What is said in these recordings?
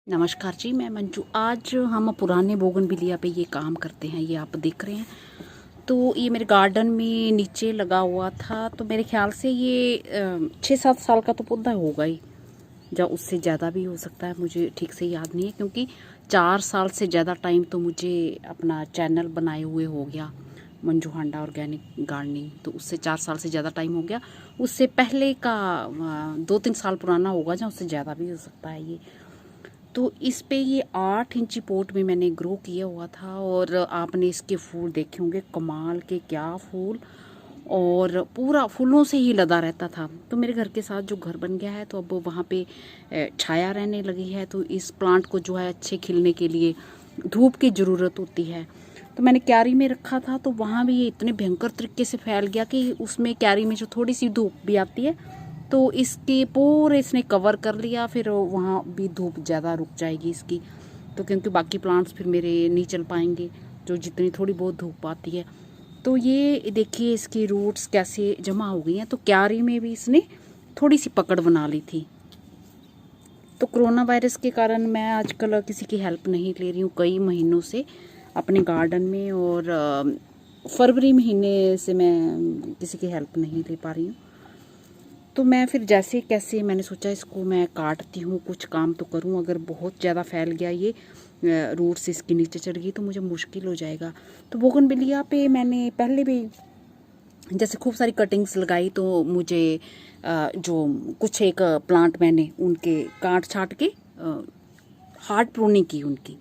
नमस्कार जी, मैं मंजू। आज हम पुराने बोगनविलिया पे ये काम करते हैं। ये आप देख रहे हैं, तो ये मेरे गार्डन में नीचे लगा हुआ था। तो मेरे ख्याल से ये 6-7 साल का तो पौधा होगा ही, या उससे ज़्यादा भी हो सकता है। मुझे ठीक से याद नहीं है, क्योंकि 4 साल से ज़्यादा टाइम तो मुझे अपना चैनल बनाए हुए हो गया, मंजू हांडा ऑर्गेनिक गार्डनिंग। तो उससे 4 साल से ज़्यादा टाइम हो गया। उससे पहले का 2-3 साल पुराना होगा, या उससे ज़्यादा भी हो सकता है ये। तो इस पे ये 8 इंची पॉट में मैंने ग्रो किया हुआ था, और आपने इसके फूल देखे होंगे, कमाल के क्या फूल, और पूरा फूलों से ही लदा रहता था। तो मेरे घर के साथ जो घर बन गया है, तो अब वहाँ पे छाया रहने लगी है। तो इस प्लांट को जो है अच्छे खिलने के लिए धूप की ज़रूरत होती है। तो मैंने क्यारी में रखा था, तो वहाँ भी ये इतने भयंकर तरीके से फैल गया कि उसमें क्यारी में जो थोड़ी सी धूप भी आती है, तो इसके पूरे इसने कवर कर लिया। फिर वहाँ भी धूप ज़्यादा रुक जाएगी इसकी, तो क्योंकि बाकी प्लांट्स फिर मेरे नहीं चल पाएंगे, जो जितनी थोड़ी बहुत धूप आती है। तो ये देखिए इसकी रूट्स कैसे जमा हो गई हैं। तो क्यारी में भी इसने थोड़ी सी पकड़ बना ली थी। तो कोरोना वायरस के कारण मैं आजकल किसी की हेल्प नहीं ले रही हूँ कई महीनों से अपने गार्डन में, और फरवरी महीने से मैं किसी की हेल्प नहीं ले पा रही हूँ। तो मैं फिर जैसे कैसे मैंने सोचा इसको मैं काटती हूँ, कुछ काम तो करूँ। अगर बहुत ज़्यादा फैल गया ये रूट्स इसके नीचे चढ़ गई, तो मुझे मुश्किल हो जाएगा। तो बोगनविलिया पे मैंने पहले भी जैसे खूब सारी कटिंग्स लगाई, तो मुझे जो कुछ एक प्लांट मैंने उनके काट छाट के हार्ड प्रूनिंग की उनकी।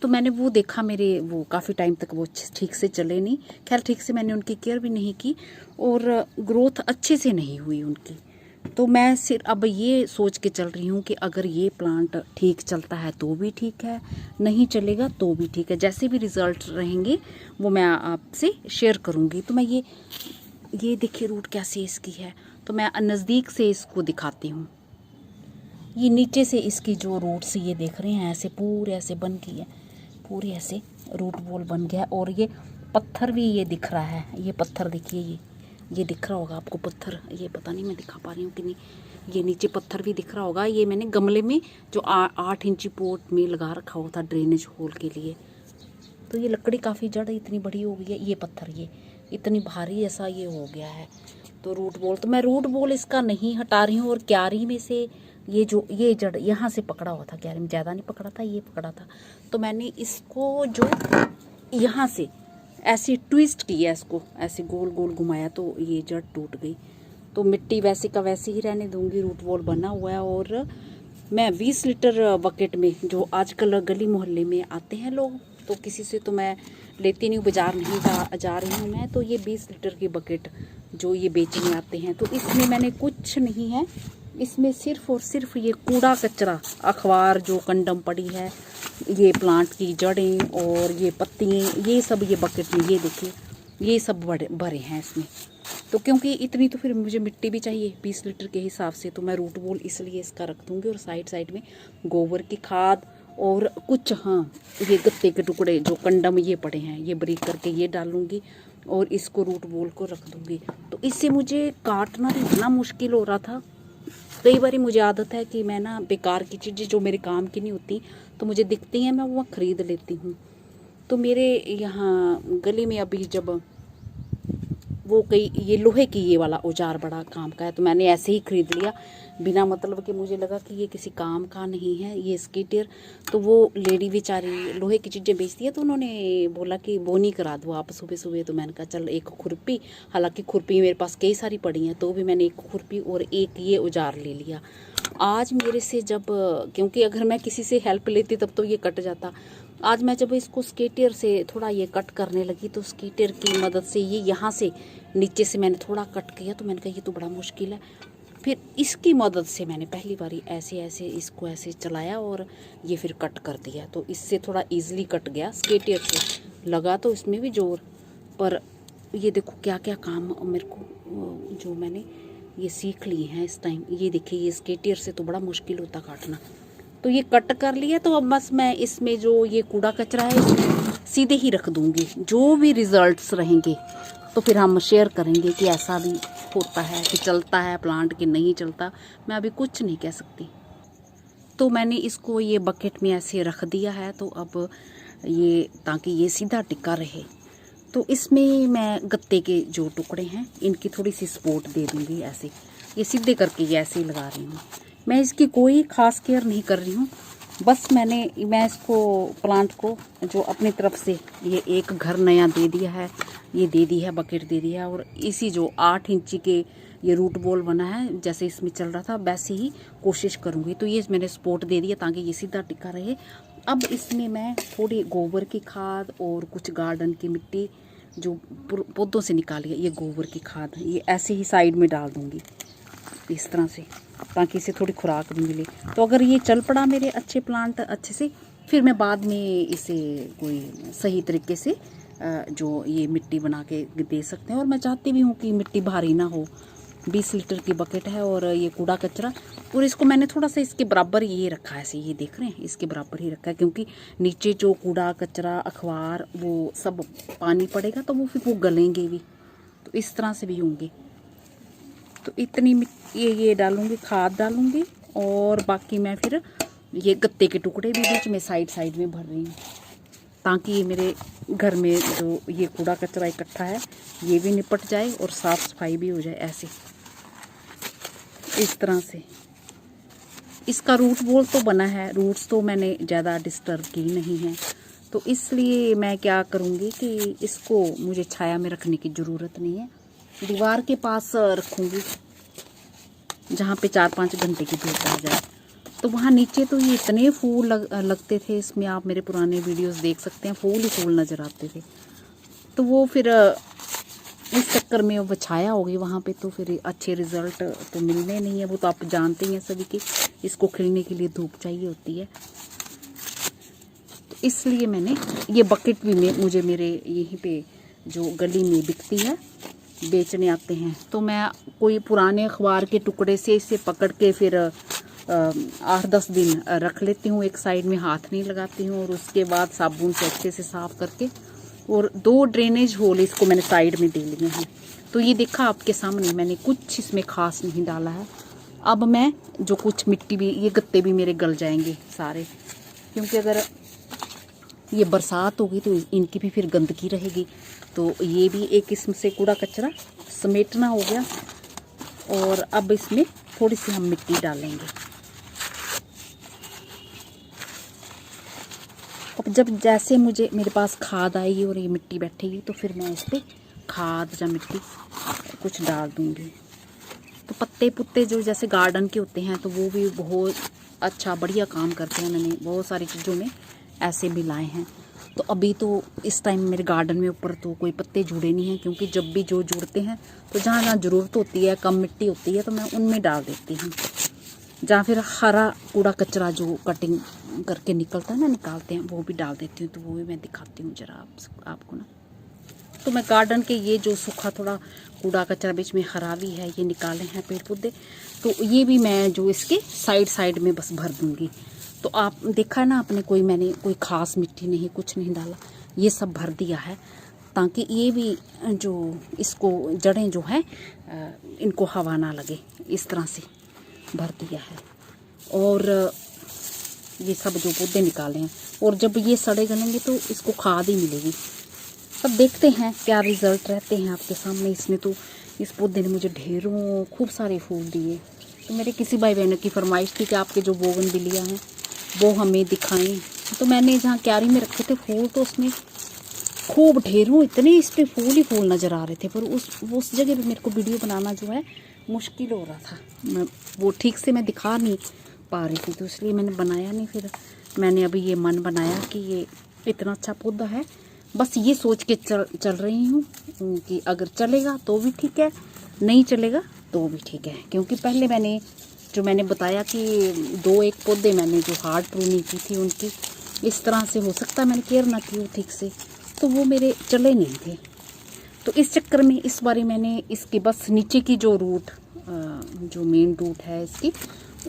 तो मैंने वो देखा, मेरे वो काफ़ी टाइम तक वो ठीक से चले नहीं। खैर, ठीक से मैंने उनकी केयर भी नहीं की, और ग्रोथ अच्छे से नहीं हुई उनकी। तो मैं सिर्फ अब ये सोच के चल रही हूँ कि अगर ये प्लांट ठीक चलता है तो भी ठीक है, नहीं चलेगा तो भी ठीक है। जैसे भी रिज़ल्ट रहेंगे वो मैं आपसे शेयर करूँगी। तो मैं ये देखिए रूट कैसी इसकी है। तो मैं नज़दीक से इसको दिखाती हूँ। ये नीचे से इसकी जो रूट्स ये देख रहे हैं, ऐसे पूरे ऐसे बन गई है, पूरे ऐसे रूट बॉल बन गया है। और ये पत्थर भी ये दिख रहा है, ये पत्थर देखिए, ये दिख रहा होगा आपको पत्थर। ये पता नहीं मैं दिखा पा रही हूँ कि नहीं, ये नीचे पत्थर भी दिख रहा होगा। ये मैंने गमले में जो 8 इंची पोट में लगा रखा हुआ था ड्रेनेज होल के लिए। तो ये लकड़ी काफ़ी जड़ इतनी बड़ी हो गई है, ये पत्थर ये इतनी भारी ऐसा ये हो गया है। तो रूट बॉल, तो मैं रूट बॉल इसका नहीं हटा रही हूँ। और क्यारी में से ये जड़ यहाँ से पकड़ा हुआ था, क्यारी में ज़्यादा नहीं पकड़ा था, ये पकड़ा था। तो मैंने इसको जो यहाँ से ऐसे ट्विस्ट किया, इसको ऐसे गोल गोल घुमाया, तो ये जड़ टूट गई। तो मिट्टी वैसे का वैसे ही रहने दूंगी, रूट बॉल बना हुआ है। और मैं 20 लीटर बकेट में, जो आजकल गली मोहल्ले में आते हैं लोग, तो किसी से तो मैं लेती नहीं हूँ, बाजार नहीं जा रही हूँ मैं। तो ये 20 लीटर की बकेट जो ये बेचने आते हैं, तो इसमें मैंने कुछ नहीं है, इसमें सिर्फ और सिर्फ ये कूड़ा कचरा, अखबार जो कंडम पड़ी है, ये प्लांट की जड़ें और ये पत्तियाँ, ये सब ये बकेट में, ये देखिए ये सब भरे हैं इसमें। तो क्योंकि इतनी तो फिर मुझे मिट्टी भी चाहिए 20 लीटर के हिसाब से, तो मैं रूट बॉल इसलिए इसका रख दूँगी। और साइड साइड में गोबर की खाद और कुछ, हाँ, ये गत्ते के टुकड़े जो कंडम ये पड़े हैं, ये बारीक करके ये डालूंगी, और इसको रूट बॉल को रख दूँगी। तो इससे मुझे काटना भी इतना मुश्किल हो रहा था। कई बार मुझे आदत है कि मैं ना बेकार की चीज़ें जो मेरे काम की नहीं होती, तो मुझे दिखती हैं, मैं वो ख़रीद लेती हूँ। तो मेरे यहाँ गली में अभी जब वो कई ये लोहे की ये वाला औजार बड़ा काम का है, तो मैंने ऐसे ही ख़रीद लिया बिना मतलब कि मुझे लगा कि ये किसी काम का नहीं है, ये स्कीटर। तो वो लेडी बेचारी लोहे की चीज़ें बेचती है, तो उन्होंने बोला कि बोनी करा दो आप सुबह सुबह। तो मैंने कहा चल एक खुरपी, हालांकि खुरपी मेरे पास कई सारी पड़ी हैं, तो भी मैंने एक खुरपी और एक ये औजार ले लिया। आज मेरे से जब, क्योंकि अगर मैं किसी से हेल्प लेती तब तो ये कट जाता, आज मैं जब इसको स्केटर से थोड़ा ये कट करने लगी, तो स्केटर की मदद से ये यहाँ से नीचे से मैंने थोड़ा कट किया। तो मैंने कहा ये तो बड़ा मुश्किल है। फिर इसकी मदद से मैंने पहली बारी ऐसे ऐसे इसको ऐसे चलाया, और ये फिर कट कर दिया। तो इससे थोड़ा ईजिली कट गया, स्केटर से लगा तो इसमें भी जोर। पर ये देखो क्या क्या काम मेरे को जो मैंने ये सीख लिए हैं इस टाइम। ये देखिए ये स्केटर से तो बड़ा मुश्किल होता काटना। तो ये कट कर लिया, तो अब बस मैं इसमें जो ये कूड़ा कचरा है इसमें सीधे ही रख दूँगी। जो भी रिज़ल्ट्स रहेंगे तो फिर हम शेयर करेंगे कि ऐसा भी होता है कि चलता है प्लांट कि नहीं चलता। मैं अभी कुछ नहीं कह सकती। तो मैंने इसको ये बकेट में ऐसे रख दिया है। तो अब ये ताकि ये सीधा टिका रहे, तो इसमें मैं गत्ते के जो टुकड़े हैं इनकी थोड़ी सी सपोर्ट दे दूँगी। ऐसे ये सीधे करके ये ऐसे ही लगा रही हूँ। मैं इसकी कोई ख़ास केयर नहीं कर रही हूँ, बस मैं इसको प्लांट को जो अपनी तरफ से ये एक घर नया दे दिया है, ये दे दी है, बकेट दे दिया है, और इसी जो 8 इंची के ये रूट बॉल बना है, जैसे इसमें चल रहा था वैसे ही कोशिश करूँगी। तो ये मैंने सपोर्ट दे दिया ताकि ये सीधा टिका रहे। अब इसमें मैं थोड़ी गोबर की खाद और कुछ गार्डन की मिट्टी जो पौधों से निकाली है, ये गोबर की खाद ये ऐसे ही साइड में डाल दूँगी इस तरह से, ताकि इसे थोड़ी खुराक भी मिले। तो अगर ये चल पड़ा मेरे अच्छे प्लांट अच्छे से, फिर मैं बाद में इसे कोई सही तरीके से जो ये मिट्टी बना के दे सकते हैं। और मैं चाहती भी हूँ कि मिट्टी भारी ना हो। 20 लीटर की बकेट है और ये कूड़ा कचरा, और इसको मैंने थोड़ा सा इसके बराबर ये रखा है, ऐसे ये देख रहे हैं, इसके बराबर ही रखा है, क्योंकि नीचे जो कूड़ा कचरा अखबार वो सब पानी पड़ेगा तो वो फिर वो गलेंगे भी, तो इस तरह से भी होंगे। तो इतनी ये डालूँगी, खाद डालूँगी, और बाकी मैं फिर ये गत्ते के टुकड़े भी बीच में साइड में भर रही हूँ, ताकि ये मेरे घर में जो ये कूड़ा कचरा इकट्ठा है ये भी निपट जाए और साफ़ सफाई भी हो जाए। ऐसे इस तरह से इसका रूट बॉल तो बना है, रूट्स तो मैंने ज़्यादा डिस्टर्ब की नहीं है, तो इसलिए मैं क्या करूँगी कि इसको मुझे छाया में रखने की ज़रूरत नहीं है, दीवार के पास रखूँगी जहाँ पे 4-5 घंटे की धूप आ जाए। तो वहाँ नीचे तो ये इतने फूल लगते थे, इसमें आप मेरे पुराने वीडियोस देख सकते हैं, फूल ही फूल नज़र आते थे। तो वो फिर इस चक्कर में वो छाया होगी वहाँ पे, तो फिर अच्छे रिज़ल्ट तो मिलने नहीं है। वो तो आप जानते ही हैं सभी कि इसको खिलने के लिए धूप चाहिए होती है। तो इसलिए मैंने ये बकेट भी मुझे मेरे यहीं पे जो गली में बिकती है, बेचने आते हैं, तो मैं कोई पुराने अखबार के टुकड़े से इसे पकड़ के फिर 8-10 दिन रख लेती हूँ, एक साइड में हाथ नहीं लगाती हूँ, और उसके बाद साबुन से अच्छे से साफ़ करके, और 2 ड्रेनेज होल इसको मैंने साइड में दे लिए हैं। तो ये देखा आपके सामने, मैंने कुछ इसमें खास नहीं डाला है। अब मैं जो कुछ मिट्टी भी, ये गत्ते भी मेरे गल जाएंगे सारे, क्योंकि अगर ये बरसात होगी तो इनकी भी फिर गंदगी रहेगी। तो ये भी एक किस्म से कूड़ा कचरा समेटना हो गया। और अब इसमें थोड़ी सी हम मिट्टी डालेंगे। अब जब जैसे मेरे पास खाद आएगी और ये मिट्टी बैठेगी, तो फिर मैं इस पर खाद या मिट्टी कुछ डाल दूँगी। तो पत्ते पुत्ते जो जैसे गार्डन के होते हैं, तो वो भी बहुत अच्छा बढ़िया काम करते हैं। मैंने बहुत सारी चीज़ों में ऐसे भी लाए हैं। तो अभी तो इस टाइम मेरे गार्डन में ऊपर तो कोई पत्ते जुड़े नहीं हैं, क्योंकि जब भी जो जुड़ते हैं तो जहाँ जहाँ ज़रूरत होती है, कम मिट्टी होती है, तो मैं उनमें डाल देती हूँ। जहाँ फिर हरा कूड़ा कचरा जो कटिंग करके निकलता है ना, निकालते हैं, वो भी डाल देती हूँ। तो वो भी मैं दिखाती हूँ ज़रा आपको ना। तो मैं गार्डन के ये जो सूखा थोड़ा कूड़ा कचरा बीच में हरा भी है, ये निकाले हैं पेड़ पौधे, तो ये भी मैं जो इसके साइड में बस भर दूँगी। तो आप देखा है ना आपने, मैंने कोई ख़ास मिट्टी नहीं, कुछ नहीं डाला, ये सब भर दिया है, ताकि ये भी जो इसको जड़ें जो हैं इनको हवा ना लगे, इस तरह से भर दिया है। और ये सब जो पौधे निकाले हैं, और जब ये सड़े गलेंगे तो इसको खाद ही मिलेगी। सब देखते हैं क्या रिज़ल्ट रहते हैं आपके सामने। इसमें तो इस पौधे ने मुझे ढेरों खूब सारे फूल दिए। तो मेरे किसी भाई बहनों की फरमाइश थी कि आपके जो बोगनविलिया हैं वो हमें दिखाएं। तो मैंने जहाँ क्यारी में रखे थे फूल, तो उसमें खूब ढेरों इतने इस पर फूल ही फूल नज़र आ रहे थे, पर उस जगह पे मेरे को वीडियो बनाना जो है मुश्किल हो रहा था। मैं वो ठीक से मैं दिखा नहीं पा रही थी, तो इसलिए मैंने बनाया नहीं। फिर मैंने अभी ये मन बनाया कि ये इतना अच्छा पौधा है, बस ये सोच के चल रही हूँ कि अगर चलेगा तो भी ठीक है, नहीं चलेगा तो भी ठीक है। क्योंकि पहले मैंने बताया कि 2-1 पौधे मैंने जो हार्ड प्रूनिंग की थी, उनकी इस तरह से हो सकता है मैंने केयर ना की हो ठीक से, तो वो मेरे चले नहीं थे। तो इस चक्कर में इस बारी मैंने इसके बस नीचे की जो रूट, जो मेन रूट है इसकी,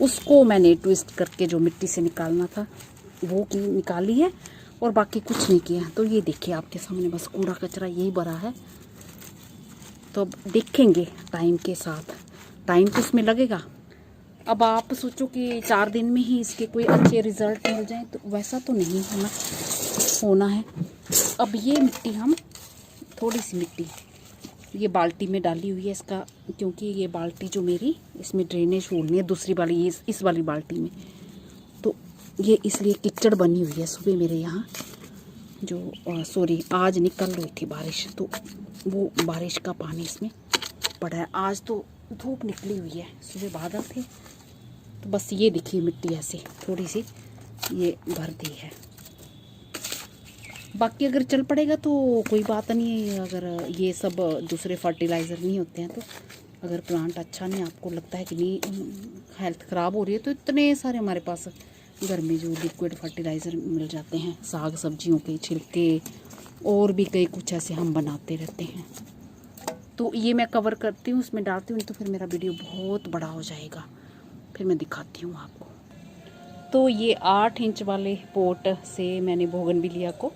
उसको मैंने ट्विस्ट करके जो मिट्टी से निकालना था वो निकाली है, और बाकी कुछ नहीं किया। तो ये देखिए आपके सामने बस कूड़ा कचरा यही भरा है। तो अब देखेंगे टाइम के साथ, टाइम तो इसमें लगेगा, अब आप सोचो कि 4 दिन में ही इसके कोई अच्छे रिजल्ट मिल जाए, तो वैसा तो नहीं होना है। अब ये मिट्टी हम थोड़ी सी मिट्टी ये बाल्टी में डाली हुई है इसका, क्योंकि ये बाल्टी जो मेरी इसमें ड्रेनेज होनी है, दूसरी वाली ये इस वाली बाल्टी में, तो ये इसलिए कीचड़ बनी हुई है। सुबह मेरे यहाँ जो सॉरी आज निकल रही थी बारिश, तो वो बारिश का पानी इसमें पड़ा है। आज तो धूप निकली हुई है, सुबह बादल थे, तो बस ये दिखी मिट्टी ऐसे थोड़ी सी ये भर दी है। बाकी अगर चल पड़ेगा तो कोई बात नहीं है। अगर ये सब दूसरे फर्टिलाइज़र नहीं होते हैं, तो अगर प्लांट अच्छा नहीं, आपको लगता है कि नहीं हेल्थ ख़राब हो रही है, तो इतने सारे हमारे पास घर में जो लिक्विड फर्टिलाइज़र मिल जाते हैं, साग सब्जियों के छिलके और भी कई कुछ ऐसे हम बनाते रहते हैं। तो ये मैं कवर करती हूँ, उसमें डालती हूँ, तो फिर मेरा वीडियो बहुत बड़ा हो जाएगा, फिर मैं दिखाती हूँ आपको। तो ये 8 इंच वाले पोट से मैंने बोगनविलिया को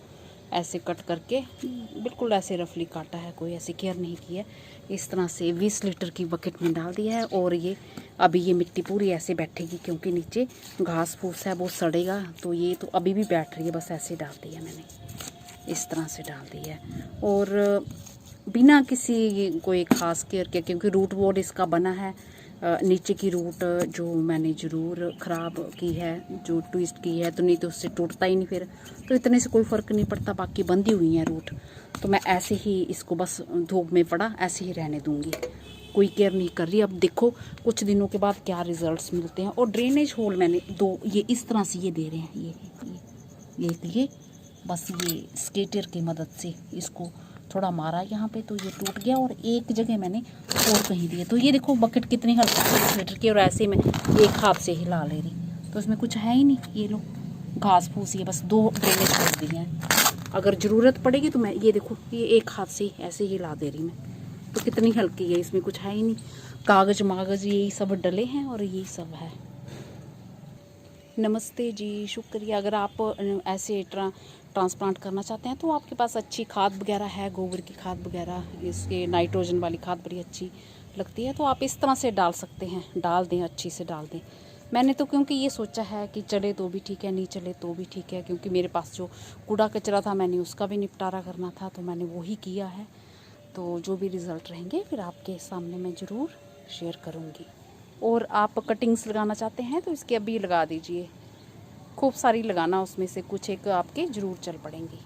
ऐसे कट करके बिल्कुल ऐसे रफली काटा है, कोई ऐसी केयर नहीं की है। इस तरह से 20 लीटर की बकेट में डाल दिया है। और ये अभी ये मिट्टी पूरी ऐसे बैठेगी, क्योंकि नीचे घास फूस है वो सड़ेगा, तो ये तो अभी भी बैठ रही है। बस ऐसे डाल दी है मैंने, इस तरह से डाल दी है, और बिना किसी कोई ख़ास केयर के, क्योंकि रूट बोर्ड इसका बना है। नीचे की रूट जो मैंने ज़रूर ख़राब की है, जो ट्विस्ट की है, तो नहीं तो उससे टूटता ही नहीं फिर, तो इतने से कोई फ़र्क नहीं पड़ता। बाकी बंधी हुई हैं रूट, तो मैं ऐसे ही इसको बस धूप में पड़ा ऐसे ही रहने दूँगी, कोई केयर नहीं कर रही। अब देखो कुछ दिनों के बाद क्या रिज़ल्ट्स मिलते हैं। और ड्रेनेज होल मैंने 2 ये इस तरह से ये दे रहे हैं, ये बस ये स्केटर की मदद से इसको थोड़ा मारा यहाँ पे, तो ये टूट गया। और एक जगह मैंने और कहीं दिए, तो ये देखो बकेट कितनी हल्की 20 लीटर की, और ऐसे में एक हाथ से हिला ले रही, तो इसमें कुछ है ही नहीं। ये लो घास फूस, ये बस 2 ड्रेनेज होल दिए हैं। अगर ज़रूरत पड़ेगी तो मैं ये देखो ये एक हाथ से ऐसे ही हिला दे रही मैं, तो कितनी हल्की है, इसमें कुछ है ही नहीं। कागज़ मागज़ यही सब डले हैं और यही सब है। नमस्ते जी, शुक्रिया। अगर आप ऐसे ट्रांसप्लांट करना चाहते हैं, तो आपके पास अच्छी खाद वगैरह है, गोबर की खाद वगैरह, इसके नाइट्रोजन वाली खाद बड़ी अच्छी लगती है, तो आप इस तरह से डाल सकते हैं। डाल दें, अच्छी से डाल दें। मैंने तो क्योंकि ये सोचा है कि चले तो भी ठीक है, नहीं चले तो भी ठीक है, क्योंकि मेरे पास जो कूड़ा कचरा था मैंने उसका भी निपटारा करना था, तो मैंने वो ही किया है। तो जो भी रिज़ल्ट रहेंगे फिर आपके सामने मैं ज़रूर शेयर करूँगी। और आप कटिंग्स लगाना चाहते हैं तो इसके अभी लगा दीजिए, खूब सारी लगाना, उसमें से कुछ एक आपके ज़रूर चल पड़ेंगी।